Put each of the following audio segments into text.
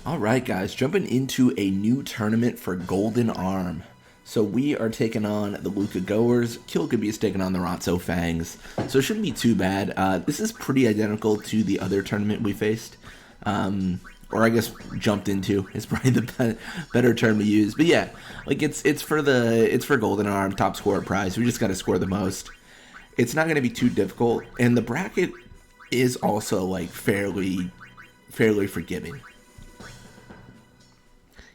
Alright guys, jumping into a new tournament for Golden Arm. So we are taking on the Luca Goers, Kilkaby is taking on the Rotso Fangs, so it shouldn't be too bad. This is pretty identical to the other tournament we faced, or I guess jumped into is probably the better term to use. But yeah, like it's for Golden Arm, top scorer prize, we just gotta score the most. It's not gonna be too difficult, and the bracket is also like fairly forgiving.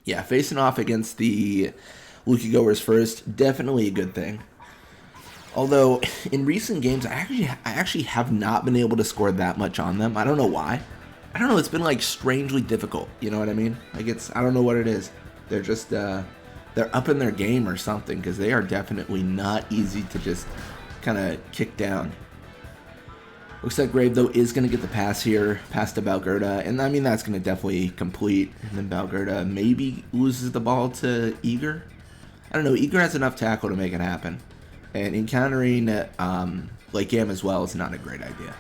Yeah, facing off against the Luka Goers first, definitely a good thing. Although, in recent games, I actually have not been able to score that much on them. I don't know why. I don't know, it's been like strangely difficult, you know what I mean? Like I don't know what it is. They're just, they're up in their game or something, because they are definitely not easy to just kind of kick down. Looks like Grave, though, is going to get the pass here, past to Balgerda, and I mean, that's going to definitely complete, and then Balgerda maybe loses the ball to Eager. I don't know, Eager has enough tackle to make it happen, and encountering Lake Yam as well is not a great idea.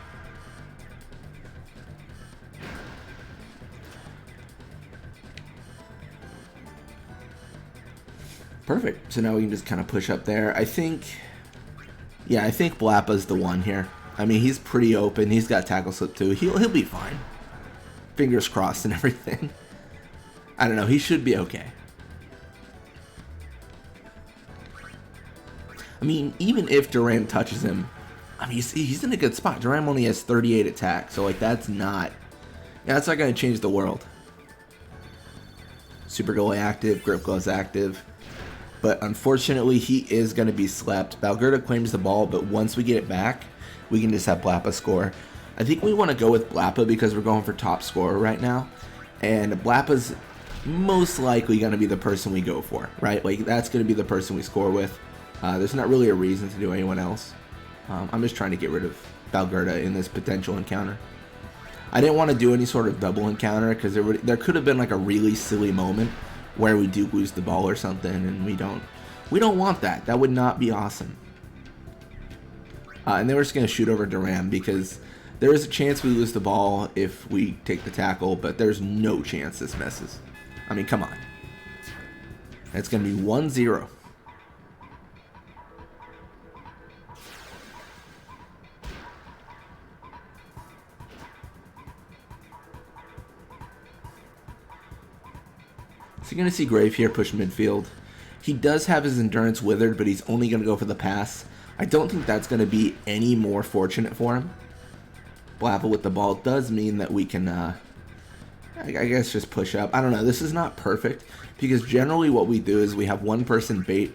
Perfect, so now we can just kind of push up there. I think Blappa's the one here. I mean, he's pretty open. He's got tackle slip too. He'll be fine. Fingers crossed and everything. I don't know. He should be okay. I mean, even if Duran touches him, I mean, he's in a good spot. Duran only has 38 attack, so like that's not going to change the world. Super goalie active, grip gloves active. But unfortunately, he is going to be slept. Balgerda claims the ball, but once we get it back, we can just have Blappa score. I think we want to go with Blappa because we're going for top scorer right now. And Blappa's most likely going to be the person we go for, right? Like, that's going to be the person we score with. There's not really a reason to do anyone else. I'm just trying to get rid of Balgerda in this potential encounter. I didn't want to do any sort of double encounter because there could have been like a really silly moment where we do lose the ball or something, and we don't want that. That would not be awesome. And then we're just going to shoot over Duran because there is a chance we lose the ball if we take the tackle, but there's no chance this misses. I mean, come on. It's going to be 1-0. So you're going to see Grave here push midfield. He does have his endurance withered, but he's only going to go for the pass. I don't think that's going to be any more fortunate for him. Blappa with the ball does mean that we can, I guess, just push up. I don't know. This is not perfect because generally what we do is we have one person bait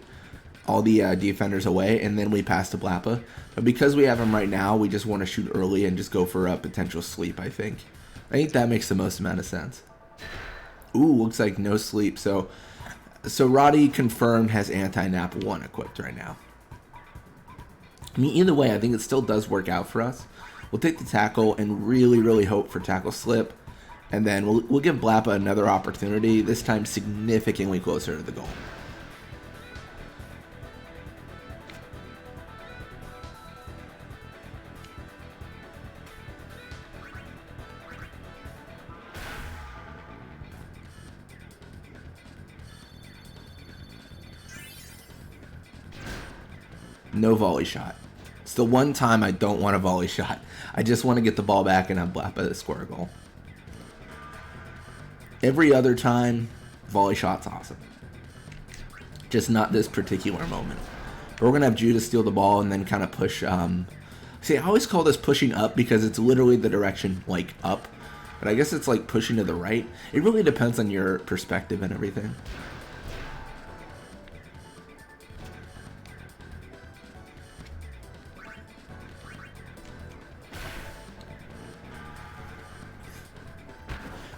all the defenders away, and then we pass to Blappa. But because we have him right now, we just want to shoot early and just go for a potential sleep, I think. I think that makes the most amount of sense. Ooh, looks like no sleep. So Roddy confirmed has anti-nap 1 equipped right now. I mean, either way, I think it still does work out for us. We'll take the tackle and really hope for tackle slip. And then we'll give Blappa another opportunity, this time significantly closer to the goal. No volley shot. It's the one time I don't want a volley shot. I just want to get the ball back and have Blappa score a goal. Every other time, volley shot's awesome. Just not this particular moment. But we're going to have Judah steal the ball and then kind of push. See, I always call this pushing up because it's literally the direction, like, up. But I guess it's like pushing to the right. It really depends on your perspective and everything.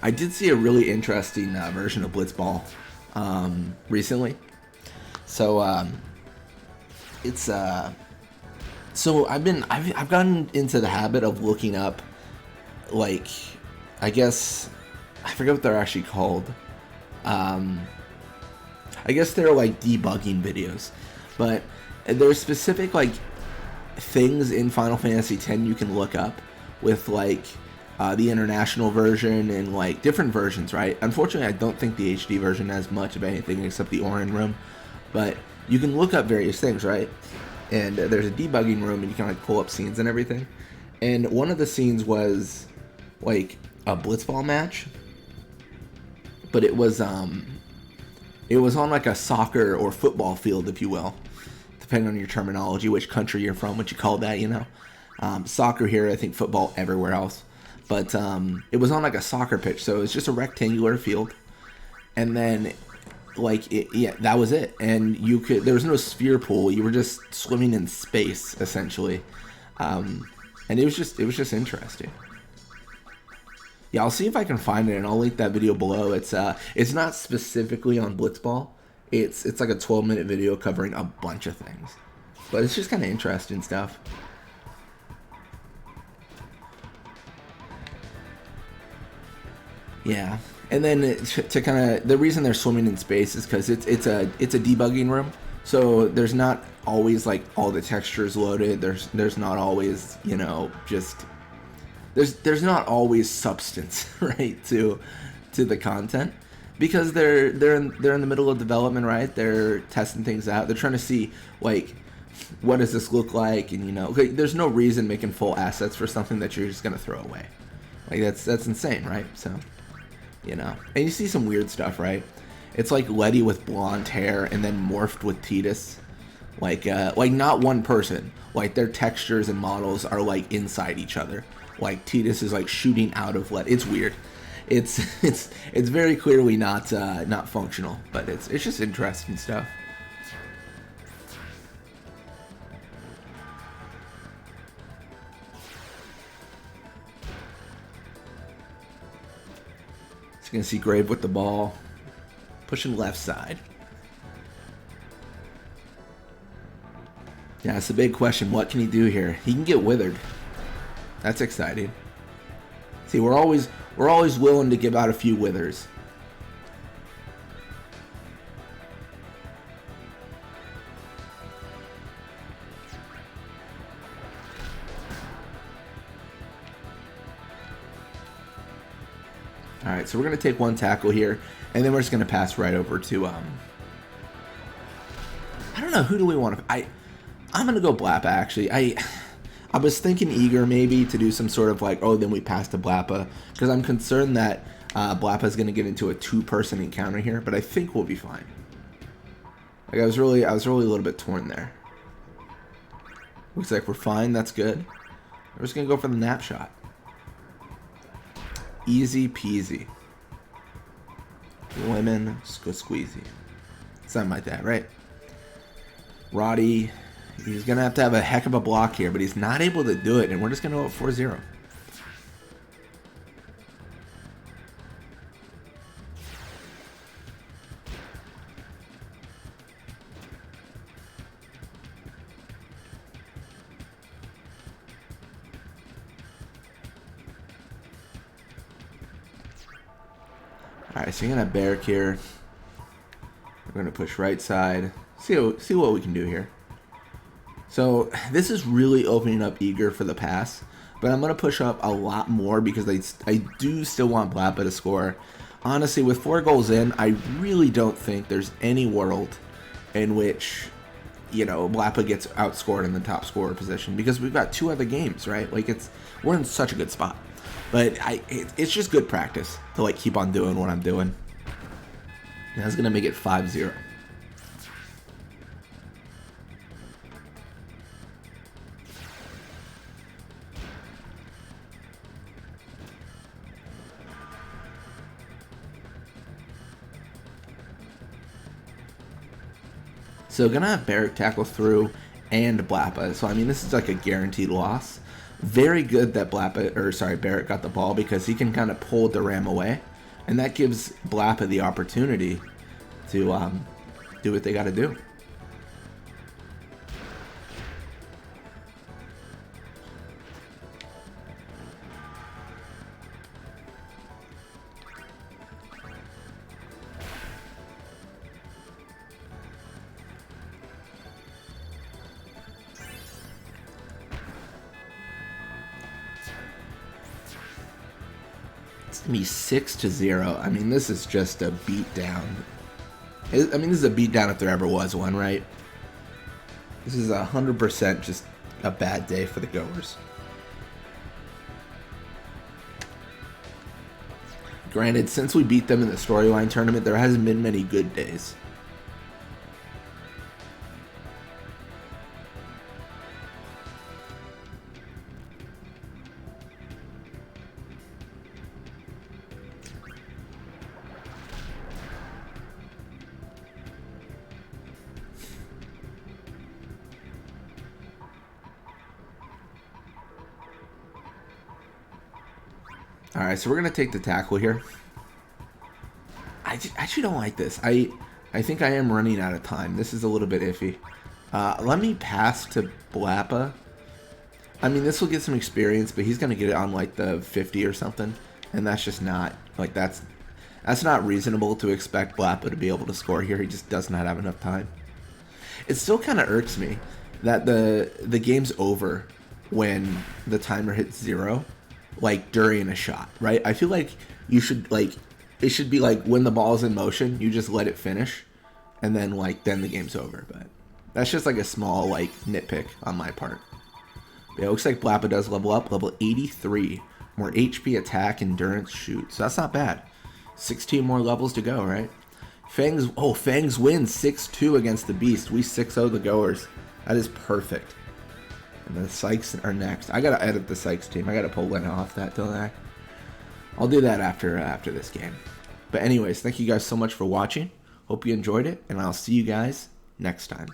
I did see a really interesting version of Blitzball recently. So it's so I've gotten into the habit of looking up, like, I guess I forget what they're actually called. I guess they're like debugging videos, but there's specific like things in Final Fantasy X you can look up with like the international version, and like different versions, right? Unfortunately, I don't think the HD version has much of anything except the Orin room, but you can look up various things, right? And there's a debugging room, and you can like pull up scenes and everything. And one of the scenes was like a Blitzball match, but it was on like a soccer or football field, if you will, depending on your terminology, which country you're from, what you call that, you know. Soccer here, I think football everywhere else. But it was on like a soccer pitch, so it was just a rectangular field. And then, like, that was it. And there was no sphere pool. You were just swimming in space, essentially. And it was just interesting. Yeah, I'll see if I can find it, and I'll link that video below. It's not specifically on Blitzball. It's like a 12-minute video covering a bunch of things, but it's just kind of interesting stuff. Yeah, and then to kind of the reason they're swimming in space is because it's a debugging room, so there's not always like all the textures loaded. There's not always, you know, just there's not always substance, right, to the content, because they're in the middle of development, right? They're testing things out. They're trying to see like, what does this look like, and you know, there's no reason making full assets for something that you're just gonna throw away. Like that's insane, right? So, you know, and you see some weird stuff, right? It's like Letty with blonde hair and then morphed with Tidus. Like not one person. Like their textures and models are like inside each other. Like Tidus is like shooting out of Letty. It's weird. It's very clearly not functional, but it's just interesting stuff. So you can see Grave with the ball, pushing left side. Yeah, it's a big question. What can he do here? He can get withered. That's exciting. See, we're always willing to give out a few withers. All right, so we're gonna take one tackle here, and then we're just gonna pass right over to I don't know, who do we want to? I'm gonna go Blappa actually. I was thinking Eager maybe to do some sort of like, oh, then we pass to Blappa, because I'm concerned that Blappa is going to get into a 2-person encounter here, but I think we'll be fine. Like I was really a little bit torn there. Looks like we're fine. That's good. We're just going to go for the nap shot. Easy peasy. Lemon squeezy. Something like that, right? Roddy. He's going to have a heck of a block here, but he's not able to do it, and we're just going to go up 4-0. Alright, so you're going to barrack here. We're going to push right side. See what we can do here. So this is really opening up Eager for the pass, but I'm going to push up a lot more because I do still want Blappa to score. Honestly, with 4 goals in, I really don't think there's any world in which, you know, Blappa gets outscored in the top scorer position, because we've got 2 other games, right? Like we're in such a good spot. But it's just good practice to like keep on doing what I'm doing. And that's going to make it 5-0. So gonna have Barrack tackle through and Blappa. So I mean, this is like a guaranteed loss. Very good that Barrack got the ball, because he can kind of pull the ram away, and that gives Blappa the opportunity to do what they got to do. It's going to be 6-0. I mean, this is just a beatdown. I mean, this is a beatdown if there ever was one, right? This is 100% just a bad day for the goers. Granted, since we beat them in the storyline tournament, there hasn't been many good days. Alright, so we're going to take the tackle here. I actually don't like this. I think I am running out of time. This is a little bit iffy. Let me pass to Blappa. I mean, this will get some experience, but he's going to get it on like the 50 or something. And that's just not, like, that's not reasonable to expect Blappa to be able to score here. He just does not have enough time. It still kind of irks me that the game's over when the timer hits 0. Like during a shot, right? I feel like you should, like, it should be like when the ball's in motion, you just let it finish, and then the game's over. But that's just like a small like nitpick on my part. But yeah, it looks like Blappa does level up, level 83, more HP, attack, endurance, shoot. So that's not bad. 16 more levels to go, right? Fangs wins 6-2 against the Beast. We 6-0 the goers. That is perfect. And the Psyches are next. I gotta edit the Psyches team. I gotta pull Lena off that, don't I? I'll do that after this game. But anyways, thank you guys so much for watching. Hope you enjoyed it, and I'll see you guys next time.